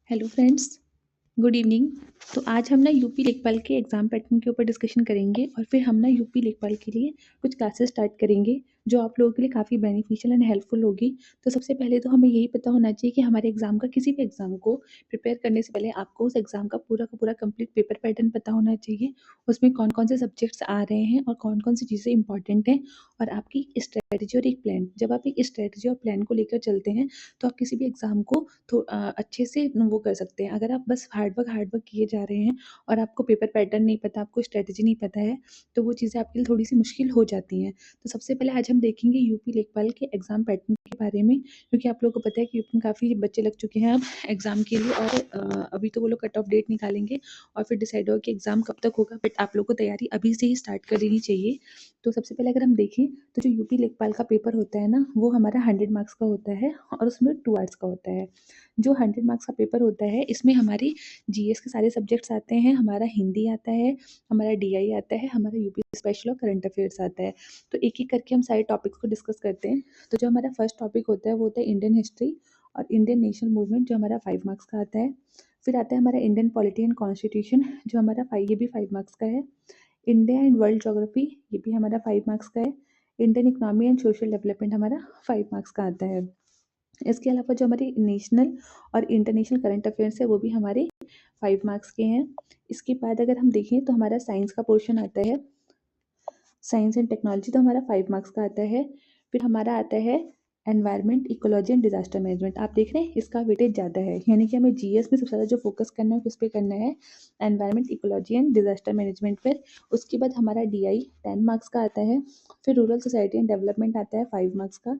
Hello friends, good evening. तो आज हम ना यूपी लेखपाल के एग्ज़ाम पैटर्न के ऊपर डिस्कशन करेंगे और फिर हम ना यूपी लेखपाल के लिए कुछ क्लासेस स्टार्ट करेंगे जो आप लोगों के लिए काफ़ी बेनिफिशियल एंड हेल्पफुल होगी। तो सबसे पहले तो हमें यही पता होना चाहिए कि हमारे एग्ज़ाम का किसी भी एग्ज़ाम को प्रिपेयर करने से पहले आपको उस एग्ज़ाम का पूरा कंप्लीट पेपर पैटर्न पता होना चाहिए। उसमें कौन-कौन से सब्जेक्ट्स आ रहे हैं और कौन-कौन सी चीज़ें इंपॉर्टेंट हैं और आपकी स्ट्रैटेजी और एक प्लान। जब आप एक स्ट्रैटेजी और प्लान को लेकर चलते हैं तो आप किसी भी एग्ज़ाम को अच्छे से वो कर सकते हैं। अगर आप बस हार्ड वर्क किए जा रहे हैं और आपको पेपर पैटर्न नहीं पता, आपको स्ट्रैटेजी नहीं पता है, तो वो चीज़ें आपके लिए थोड़ी-सी मुश्किल हो जाती हैं। तो सबसे पहले आज हम देखेंगे यूपी लेखपाल के एग्ज़ाम पैटर्न के बारे में, क्योंकि आप लोगों को पता है कि यूपी में काफ़ी बच्चे लग चुके हैं अब एग्ज़ाम के लिए और अभी तो वो लोग कट ऑफ डेट निकालेंगे और फिर डिसाइड होगा कि एग्ज़ाम कब तक होगा। बट आप लोग को तैयारी अभी से ही स्टार्ट कर देनी चाहिए। तो सबसे पहले अगर हम देखें तो जो यूपी लेखपाल का पेपर होता है ना, वो हमारा 100 मार्क्स का होता है और उसमें 2 आवर्स का होता है। जो 100 मार्क्स का पेपर होता है, इसमें हमारी जीएस के सारे सब्जेक्ट्स आते हैं, हमारा हिंदी आता है, हमारा डीआई आता है, हमारा यूपी स्पेशल और करंट अफेयर्स आता है। तो एक-एक करके हम सारे टॉपिक्स को डिस्कस करते हैं। तो जो हमारा फर्स्ट टॉपिक होता है वो होता है इंडियन हिस्ट्री और इंडियन नेशनल मूवमेंट, जो हमारा 5 मार्क्स का आता है। फिर आता है हमारा इंडियन पॉलिटी एंड कॉन्स्टिट्यूशन, जो हमारा 5 ये भी 5 मार्क्स का है। इंडिया एंड वर्ल्ड ज्योग्राफी, ये भी हमारा 5 मार्क्स का है। Indian economy and social development हमारा 5 मार्क्स का आता है। इसके अलावा जो हमारे नेशनल और इंटरनेशनल करंट अफेयर्स है वो भी हमारे 5 मार्क्स के हैं। इसके बाद अगर हम देखें तो हमारा साइंस का पोर्शन आता है, साइंस एंड टेक्नोलॉजी, तो हमारा 5 मार्क्स का आता है। फिर हमारा आता है environment, ecology and disaster management. आप देख रहे हैं इसका वेटेज ज़्यादा है, यानी कि हमें जीएस में सबसे ज़्यादा जो फोकस करना है किस पे करना है, environment, ecology and disaster management पर। उसके बाद हमारा डीआई 10 मार्क्स का आता है। फिर रूरल सोसाइटी एंड डेवलपमेंट आता है 5 मार्क्स का।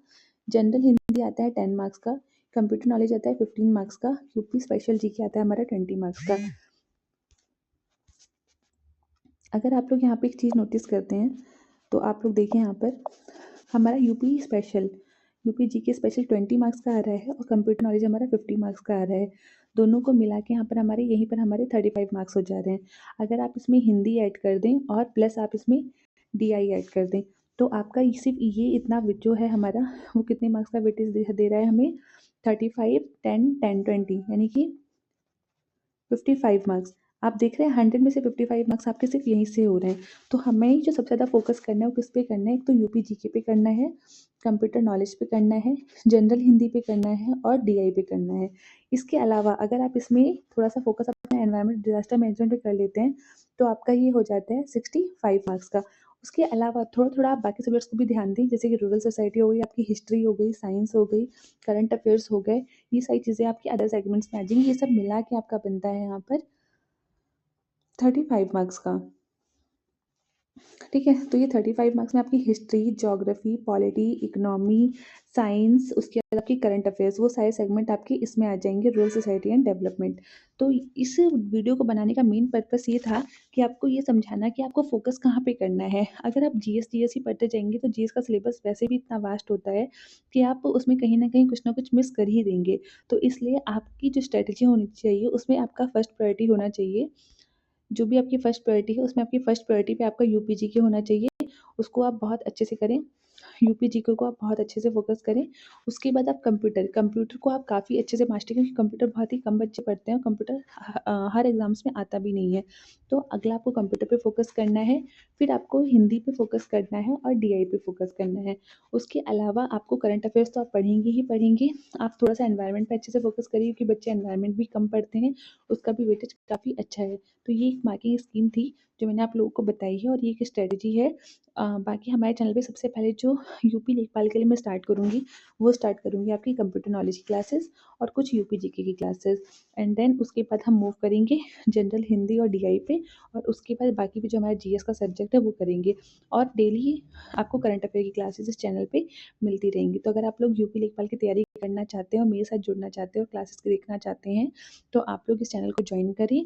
जनरल हिंदी आता है 10 मार्क्स का। कंप्यूटर नॉलेज आता है 15 मार्क्स का। यूपी स्पेशल जीके आता है हमारा 20 मार्क्स का। अगर आप लोग यहाँ पे एक चीज़ नोटिस करते हैं तो आप लोग देखें, यहाँ पर हमारा यूपी जीके स्पेशल 20 मार्क्स का आ रहा है और कंप्यूटर नॉलेज हमारा 50 मार्क्स का आ रहा है। दोनों को मिला के यहाँ पर हमारे यहीं पर हमारे 35 मार्क्स हो जा रहे हैं। अगर आप इसमें हिंदी ऐड कर दें और प्लस आप इसमें डीआई ऐड कर दें तो आपका सिर्फ ये इतना जो है हमारा, वो कितने मार्क्स का वेटेज दे रहा है हमें, 35, 10, 10, 20, यानी कि 55 मार्क्स। आप देख रहे हैं 100 में से 55 मार्क्स आपके सिर्फ यहीं से हो रहे हैं। तो हमें जो सबसे ज़्यादा फोकस करना है वो किस पे करना है, एक तो यूपी जीके पे करना है, कंप्यूटर नॉलेज पे करना है, जनरल हिंदी पे करना है और डीआई पे करना है। इसके अलावा अगर आप इसमें थोड़ा सा फोकस अपना एनवायरमेंट डिजास्टर मैनेजमेंट पे कर लेते हैं तो आपका ये हो जाता है 65 मार्क्स का। उसके अलावा थोड़ा थोड़ा आप बाकी सब्जेक्ट्स को भी ध्यान दें, जैसे कि रूरल सोसाइटी हो गई, आपकी हिस्ट्री हो गई, साइंस हो गई, करंट अफेयर्स हो गए, ये सारी चीज़ें आपकी अदर सेगमेंट्स में आ जाएंगी। ये सब मिला के आपका बनता है यहाँ पर 35 मार्क्स का। ठीक है, तो ये 35 मार्क्स में आपकी history, geography, polity, economy, science, उसके बाद आपकी करंट अफेयर्स, वो सारे सेगमेंट आपके इसमें आ जाएंगे, रूरल सोसाइटी एंड डेवलपमेंट। तो इस वीडियो को बनाने का मेन पर्पस ये था कि आपको ये समझाना कि आपको फोकस कहाँ पे करना है। अगर आप जीएस ही पढ़ते जाएंगे तो जीएस का सिलेबस वैसे भी इतना वास्ट होता है कि आप उसमें कहीं ना कुछ मिस कर ही देंगे। तो इसलिए आपकी जो स्ट्रेटेजी होनी चाहिए उसमें आपका फर्स्ट प्रायोरिटी होना चाहिए, जो भी आपकी फर्स्ट प्रायोरिटी है उसमें आपकी फर्स्ट प्रायोरिटी पे आपका यूपी जीके होना चाहिए। उसको आप बहुत अच्छे से करें, यूपी जीके को आप बहुत अच्छे से फोकस करें। उसके बाद आप कंप्यूटर को आप काफ़ी अच्छे से मास्टर, क्योंकि कंप्यूटर बहुत ही कम बच्चे पढ़ते हैं, कंप्यूटर हर एग्जाम्स में आता भी नहीं है। तो अगला आपको कंप्यूटर पे फोकस करना है, फिर आपको हिंदी पे फोकस करना है और डीआई पे फोकस करना है। उसके अलावा आपको करंट अफेयर्स तो आप पढ़ेंगे ही पढ़ेंगे, आप थोड़ा सा एनवायरनमेंट पे अच्छे से फोकस करिए, क्योंकि बच्चे एनवायरनमेंट भी कम पढ़ते हैं, उसका भी वेटेज काफ़ी अच्छा है। तो ये एक मार्किंग स्कीम थी जो मैंने आप लोगों को बताई है और ये एक स्ट्रेटजी है। बाकी हमारे चैनल पे सबसे पहले जो यूपी लेखपाल के लिए मैं स्टार्ट करूँगी वो स्टार्ट करूँगी आपकी कंप्यूटर नॉलेज की क्लासेस और कुछ यूपी जीके की क्लासेस, एंड देन उसके बाद हम मूव करेंगे जनरल हिंदी और डीआई पे, और उसके बाद बाकी भी जो हमारा जीएस का सब्जेक्ट है वो करेंगे। और डेली आपको करंट अफेयर की क्लासेस इस चैनल पे मिलती रहेंगी। तो अगर आप लोग यूपी लेखपाल की तैयारी करना चाहते हैं और मेरे साथ जुड़ना चाहते हैं और क्लासेस देखना चाहते हैं तो आप लोग इस चैनल को ज्वाइन करें,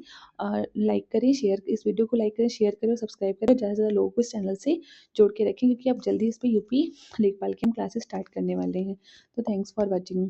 लाइक करें, शेयर, इस वीडियो को लाइक करें, शेयर करें और सब्सक्राइब करें, ज़्यादा से ज़्यादा लोगों को इस चैनल से जोड़ के रखें, क्योंकि आप जल्दी इस पे यूपी लेखपाल की हम क्लासेस स्टार्ट करने वाले हैं। तो थैंक्स फॉर वॉचिंग।